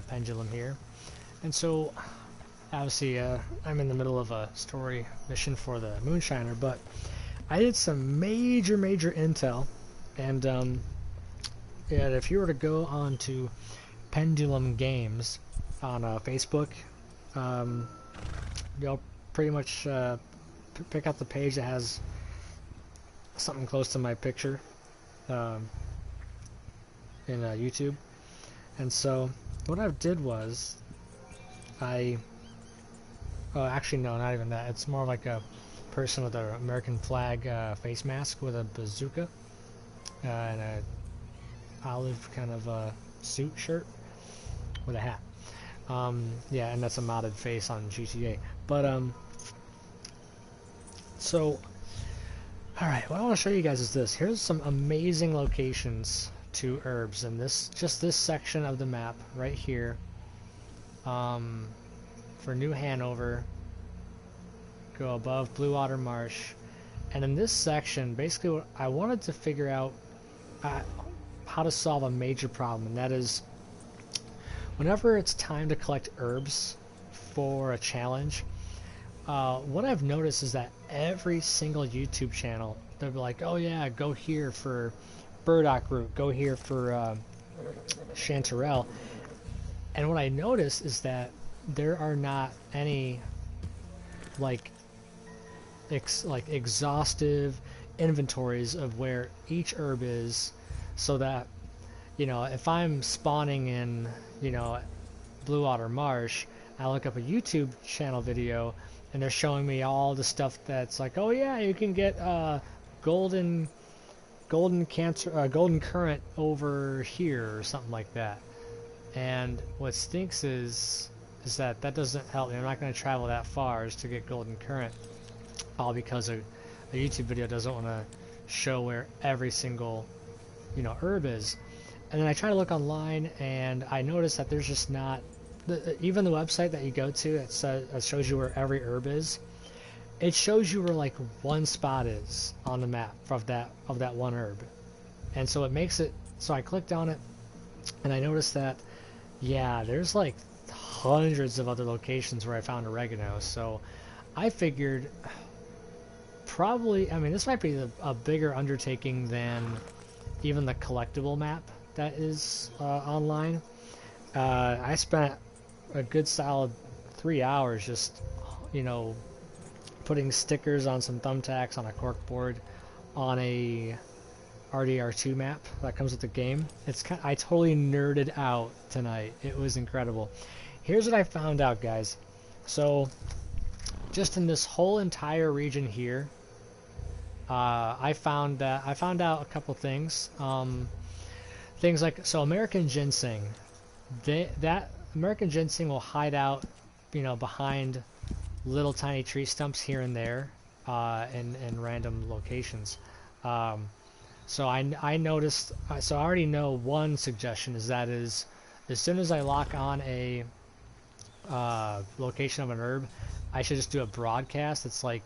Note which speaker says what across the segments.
Speaker 1: Pendulum here. And so, obviously, I'm in the middle of a story mission for the Moonshiner, but I did some major intel, and if you were to go on to Pendulum Games on Facebook, you'll pretty much pick out the page that has something close to my picture in YouTube. And so what I did was actually no, not even that. It's more like a person with an American flag face mask with a bazooka and a olive kind of suit shirt with a hat. Yeah, and that's a modded face on GTA. But so alright, what I want to show you guys is this. Here's some amazing locations to herbs, and this section of the map right here for New Hanover, go above Blue Water Marsh, and in this section basically what I wanted to figure out how to solve a major problem, and that is whenever it's time to collect herbs for a challenge, what I've noticed is that every single YouTube channel, they'll be like, oh yeah, go here for burdock root, go here for chanterelle, and what I notice is that there are not any like exhaustive inventories of where each herb is, so that, you know, if I'm spawning in, you know, Blue Water Marsh, I look up a YouTube channel video and they're showing me all the stuff that's like, oh yeah, you can get golden currant over here or something like that. And what stinks is that doesn't help me. I'm not going to travel that far just to get golden currant, all because a YouTube video doesn't want to show where every single, you know, herb is. And then I try to look online, and I notice that there's just not, even the website that you go to that shows you where every herb is, it shows you where like one spot is on the map of that one herb. And so it makes it so I clicked on it and I noticed that, yeah, there's like hundreds of other locations where I found oregano. So I figured probably, I mean, this might be a bigger undertaking than even the collectible map that is online. I spent a good solid 3 hours just, you know, putting stickers on some thumbtacks on a corkboard on a RDR2 map that comes with the game. I totally nerded out tonight. It was incredible. Here's what I found out, guys. So just in this whole entire region here, I found out a couple things. Things like, so American ginseng, that American ginseng will hide out, you know, behind little tiny tree stumps here and there in random locations. So I noticed, so I already know one suggestion is as soon as I lock on a location of an herb, I should just do a broadcast that's like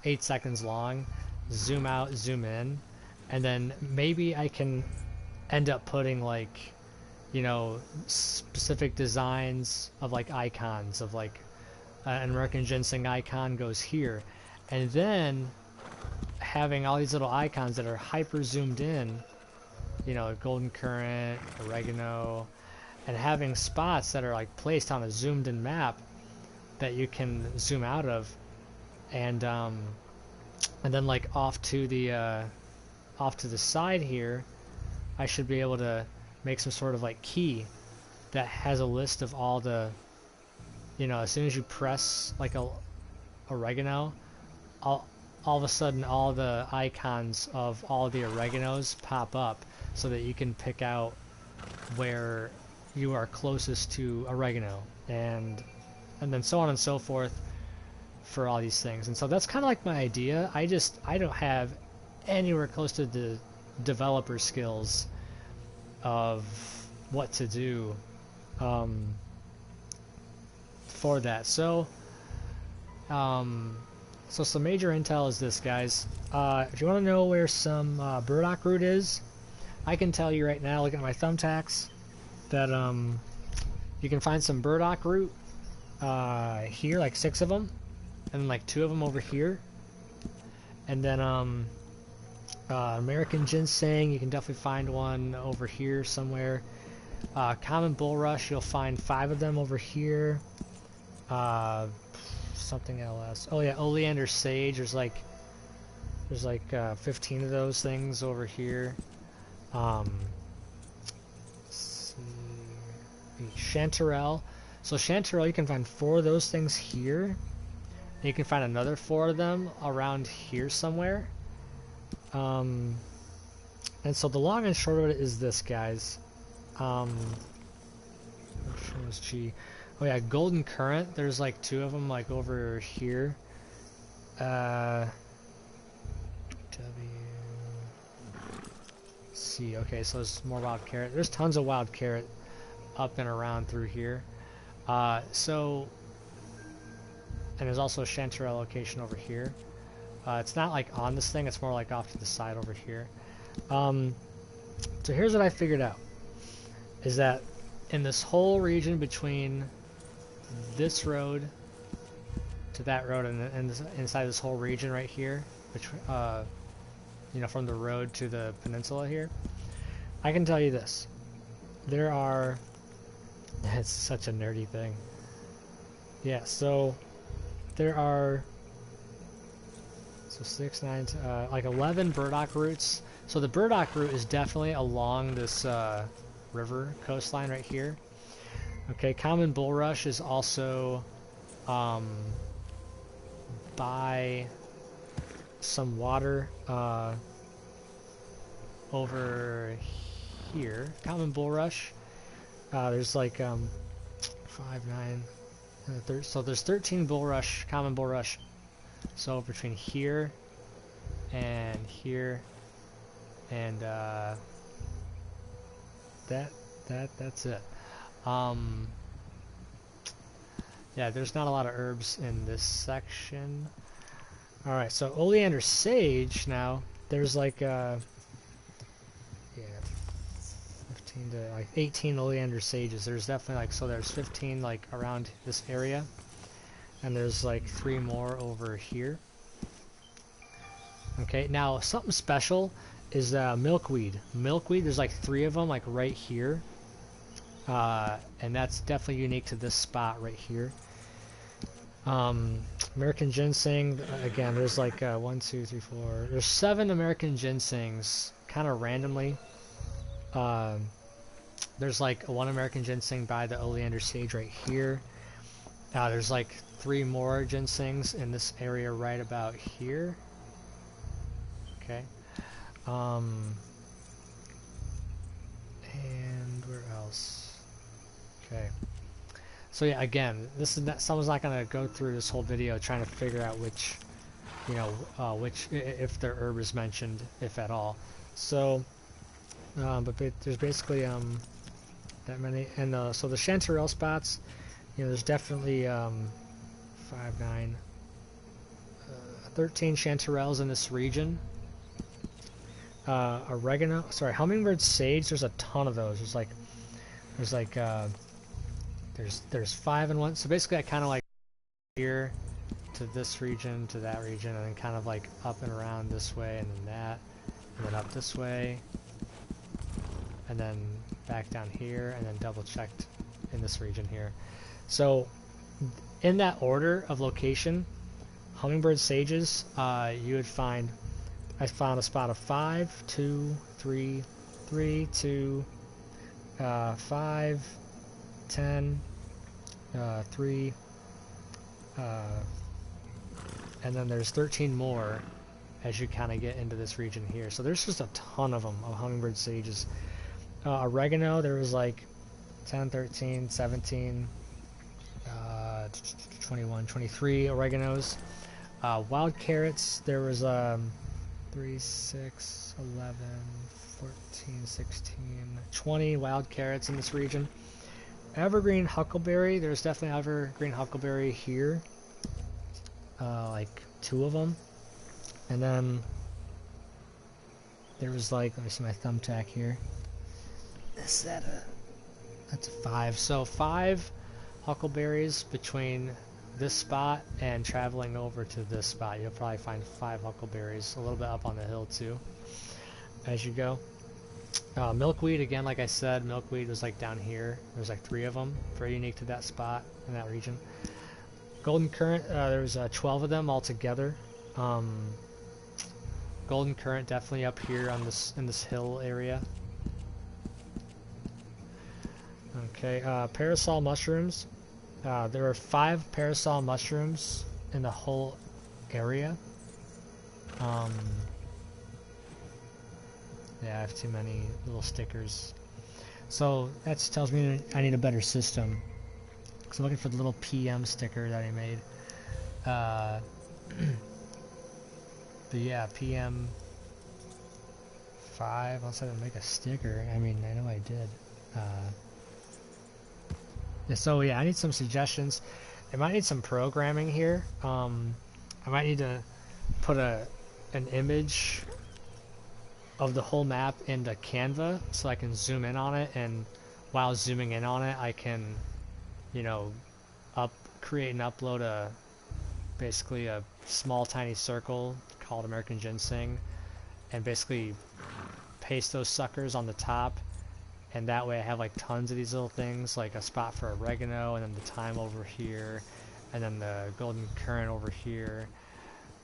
Speaker 1: 8 seconds long, zoom out, zoom in, and then maybe I can end up putting like, you know, specific designs of like icons of like an American ginseng icon goes here, and then having all these little icons that are hyper zoomed in, you know, golden currant, oregano, and having spots that are like placed on a zoomed in map that you can zoom out of, and then like off to the side here, I should be able to make some sort of like key that has a list of all the, you know, as soon as you press like a oregano, all of a sudden all the icons of all the oreganos pop up so that you can pick out where you are closest to oregano, and then so on and so forth for all these things. And so that's kind of like my idea. I don't have anywhere close to the developer skills of what to do for that. So some major intel is this, guys. If you want to know where some burdock root is, I can tell you right now, looking at my thumbtacks, that You can find some burdock root here, like 6 of them, and then like 2 of them over here. And then American ginseng, you can definitely find one over here somewhere. Common bulrush, you'll find 5 of them over here. Something else. Oh yeah, oleander sage. There's like 15 of those things over here. Let's see. Chanterelle. So chanterelle, you can find 4 of those things here. And you can find another 4 of them around here somewhere. And so the long and short of it is this, guys. Which one was G? Oh yeah, golden currant. There's like 2 of them, like over here. C. Okay, so there's more wild carrot. There's tons of wild carrot up and around through here. And there's also a chanterelle location over here. It's not like on this thing, it's more like off to the side over here. So here's what I figured out. Is that in this whole region between this road to that road and inside this whole region right here, between, you know, from the road to the peninsula here, I can tell you this. There are... It's such a nerdy thing. Yeah, so there are... So 6, 9, like 11 burdock roots. So the burdock root is definitely along this river coastline right here. Okay, common bulrush is also by some water over here. Common bulrush. There's like 5, 9, so there's 13 bulrush, common bulrush. So between here and here and that's it. Yeah, there's not a lot of herbs in this section. All right, so oleander sage now. There's like 15 to like 18 oleander sages. There's definitely like, so there's 15 like around this area, and there's like 3 more over here. Okay, now something special is milkweed. Milkweed, there's like 3 of them like right here. And that's definitely unique to this spot right here. American ginseng, again, there's like 1, 2, 3, 4. There's 7 American ginsengs, kind of randomly. There's like 1 American ginseng by the oleander sage right here. There's like 3 more ginsengs in this area right about here. Okay. And where else? Okay. So yeah, again, this is not, someone's not gonna go through this whole video trying to figure out which, you know, which, if their herb is mentioned, if at all. So, but there's basically that many, and so the chanterelle spots, you know, there's definitely 5, 9, 13 chanterelles in this region. Oregano, sorry, hummingbird sage. There's a ton of those. There's 5 in one. So basically, I kind of like here to this region, to that region, and then kind of like up and around this way, and then that, and then up this way, and then back down here, and then double checked in this region here. So in that order of location, hummingbird sages, you would find. I found a spot of 5, 2, 3, 3, 2, 5, 10, 3, and then there's 13 more as you kind of get into this region here. So there's just a ton of them, of hummingbird sages. Oregano, there was like 10, 13, 17, 21, 23 oreganos. Wild carrots, there was 3, 6, 11, 14, 16, 20 wild carrots in this region. Evergreen huckleberry, there's definitely evergreen huckleberry here. Like 2 of them. And then there was like, let me see my thumbtack here. Is that That's a 5. So 5 huckleberries between this spot and traveling over to this spot. You'll probably find 5 huckleberries, a little bit up on the hill too as you go. Milkweed, again, like I said, milkweed was like down here. There's like 3 of them, very unique to that spot in that region. Golden currant, there's 12 of them all together. Golden currant definitely up here on this in this hill area. Okay, parasol mushrooms. There are 5 parasol mushrooms in the whole area. Yeah, I have too many little stickers. So that tells me I need a better system. Because I'm looking for the little PM sticker that I made. But yeah, PM 5. Unless I didn't make a sticker. I mean, I know I did. So yeah, I need some suggestions. I might need some programming here. I might need to put an image of the whole map into Canva so I can zoom in on it, and while zooming in on it I can, you know, create and upload basically a small tiny circle called American Ginseng, and basically paste those suckers on the top, and that way I have like tons of these little things, like a spot for oregano, and then the thyme over here, and then the golden currant over here,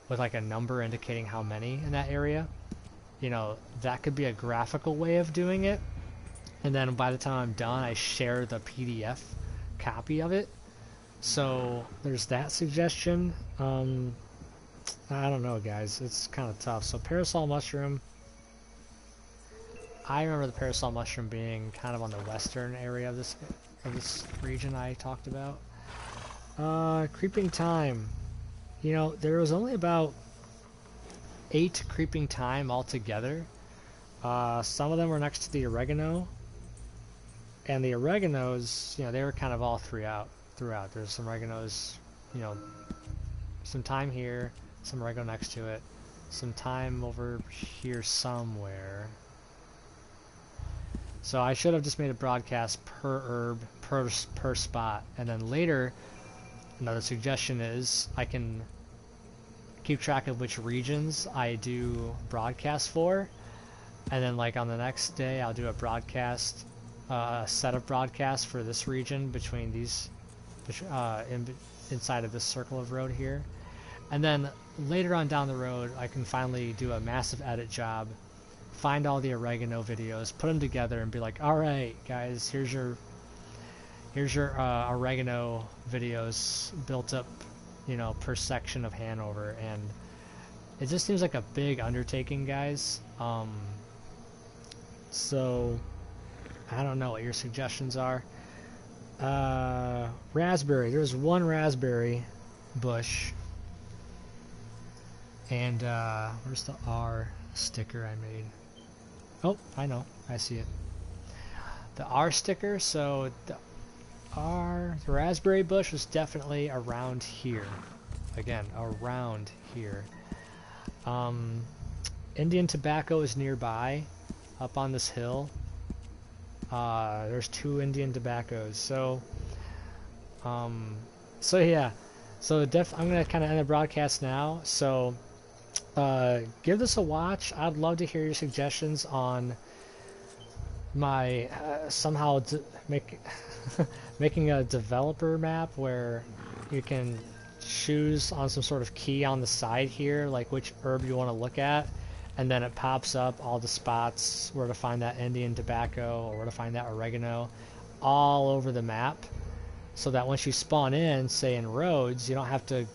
Speaker 1: with like a number indicating how many in that area. You know, that could be a graphical way of doing it, and then by the time I'm done I share the PDF copy of it. So there's that suggestion. I don't know, guys, it's kind of tough. So parasol mushroom, I remember the parasol mushroom being kind of on the western area of this region I talked about. Creeping thyme, you know, there was only about 8 creeping thyme altogether. Some of them were next to the oregano, and the oreganos, you know, they were kind of all throughout. There's some oreganos, you know, some thyme here, some oregano next to it, some thyme over here somewhere. So I should have just made a broadcast per herb, per spot, and then later, another suggestion is I can keep track of which regions I do broadcast for, and then like on the next day I'll do a broadcast, a set of broadcasts for this region between these, inside of this circle of road here, and then later on down the road I can finally do a massive edit job, find all the oregano videos, put them together, and be like, all right, guys, here's your oregano videos built up, you know, per section of Hanover. And it just seems like a big undertaking, guys. So I don't know what your suggestions are. Raspberry, there's 1 raspberry bush, and where's the R sticker I made? Oh, I know, I see it. The R sticker. So the raspberry bush was definitely around here. Again, around here. Indian tobacco is nearby, up on this hill. There's 2 Indian tobaccos. So yeah. So I'm gonna kind of end the broadcast now. So give this a watch. I'd love to hear your suggestions on my somehow making a developer map where you can choose on some sort of key on the side here, like which herb you want to look at, and then it pops up all the spots where to find that Indian tobacco or where to find that oregano all over the map, so that once you spawn in, say in Rhodes, you don't have to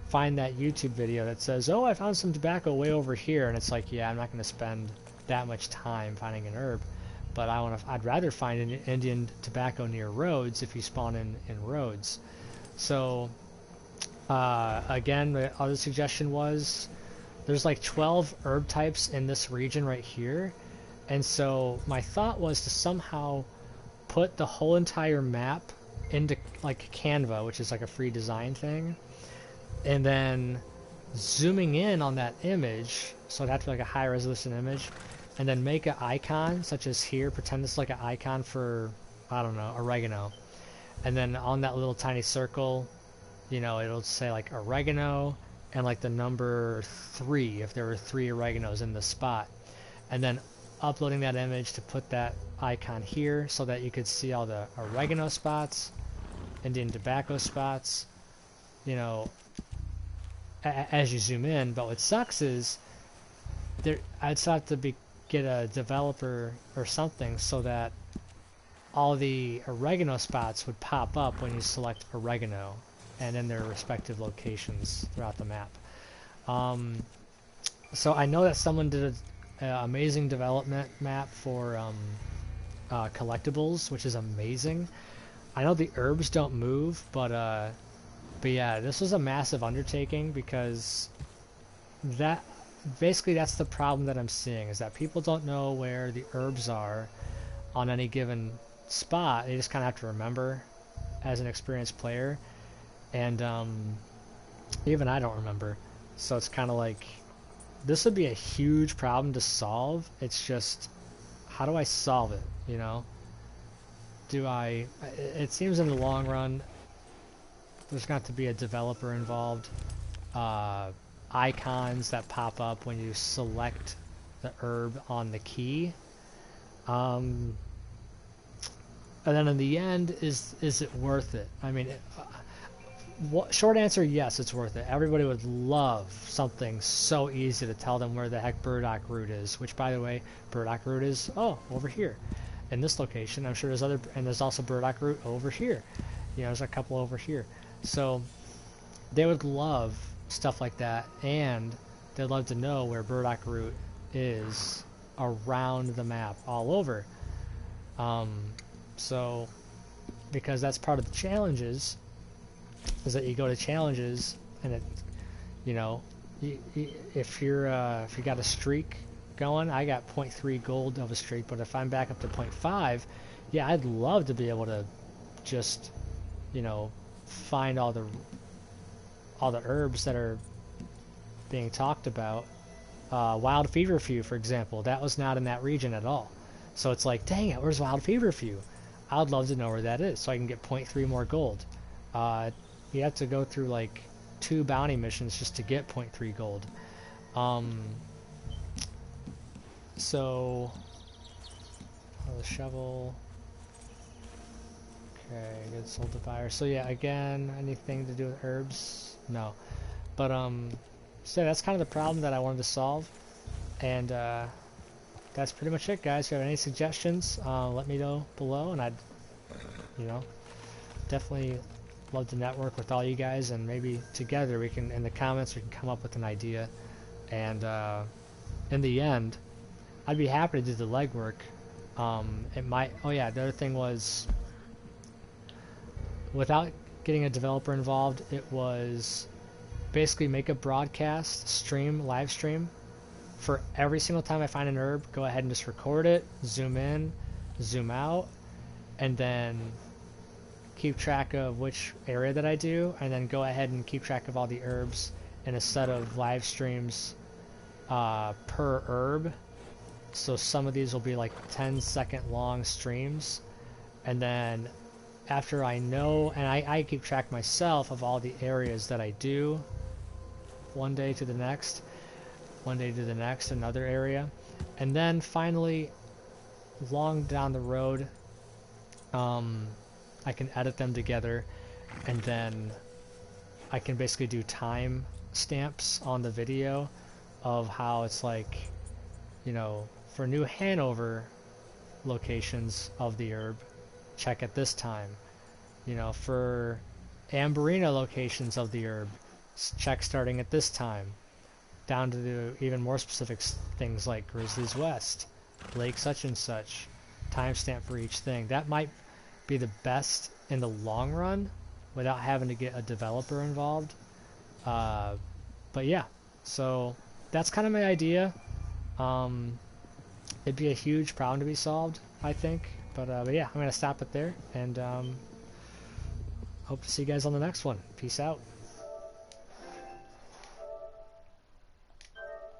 Speaker 1: find that YouTube video that says, oh, I found some tobacco way over here, and it's like, yeah, I'm not going to spend that much time finding an herb, but I'd rather find an Indian tobacco near Rhodes if you spawn in Rhodes. So again, the other suggestion was there's like 12 herb types in this region right here, and so my thought was to somehow put the whole entire map into like Canva, which is like a free design thing, and then zooming in on that image, so it'd have to be like a high resolution image, and then make an icon such as here, pretend this is like an icon for I don't know, oregano. And then on that little tiny circle, you know, it'll say like oregano and like the number 3 if there were 3 oreganos in the spot. And then uploading that image to put that icon here so that you could see all the oregano spots, Indian tobacco spots, you know, as you zoom in. But what sucks is I'd still have to get a developer or something so that all the oregano spots would pop up when you select oregano and in their respective locations throughout the map. So I know that someone did an amazing development map for collectibles, which is amazing. I know the herbs don't move, but yeah, this was a massive undertaking because basically that's the problem that I'm seeing, is that people don't know where the herbs are on any given spot. They just kind of have to remember as an experienced player, and even I don't remember. So it's kind of like, this would be a huge problem to solve. It's just, how do I solve it, you know? It seems in the long run there's got to be a developer involved, icons that pop up when you select the herb on the key, and then in the end, is it worth it? I mean, short answer, yes, it's worth it. Everybody would love something so easy to tell them where the heck burdock root is, which, by the way, burdock root is, over here in this location. I'm sure there's also burdock root over here. You know, there's a couple over here. So they would love stuff like that, and they'd love to know where burdock root is around the map all over. So because that's part of the challenges, is that you go to challenges and it, you know, if you got a streak going, I got 0.3 gold of a streak, but if I'm back up to 0.5, yeah, I'd love to be able to just, you know, find all the herbs that are being talked about. Wild feverfew, for example, that was not in that region at all. So it's like, dang it, where's wild feverfew? I'd love to know where that is so I can get 0.3 more gold. You have to go through like 2 bounty missions just to get 0.3 gold. So the shovel. Okay, good, sold to buyer. So yeah, again, anything to do with herbs? No. But so that's kind of the problem that I wanted to solve, and that's pretty much it, guys. If you have any suggestions, let me know below, and I'd, you know, definitely love to network with all you guys, and maybe together we can, in the comments, we can come up with an idea, and in the end, I'd be happy to do the legwork. It might. Oh yeah, the other thing was, without getting a developer involved, it was basically make a broadcast live stream for every single time I find an herb. Go ahead and just record it, zoom in, zoom out, and then keep track of which area that I do, and then go ahead and keep track of all the herbs in a set of live streams per herb. So some of these will be like 10-second long streams, and then after I know, and I keep track myself of all the areas that I do, one day to the next, another area, and then finally, long down the road, I can edit them together, and then I can basically do time stamps on the video of how it's like, you know, for New Hanover locations of the herb, check at this time. You know, for Amberina locations of the herb, check starting at this time. Down to the even more specific things like Grizzlies West, Lake such and such, timestamp for each thing. That might be the best in the long run without having to get a developer involved. But yeah, so that's kind of my idea. It'd be a huge problem to be solved, I think. But yeah, I'm going to stop it there, and hope to see you guys on the next one. Peace out.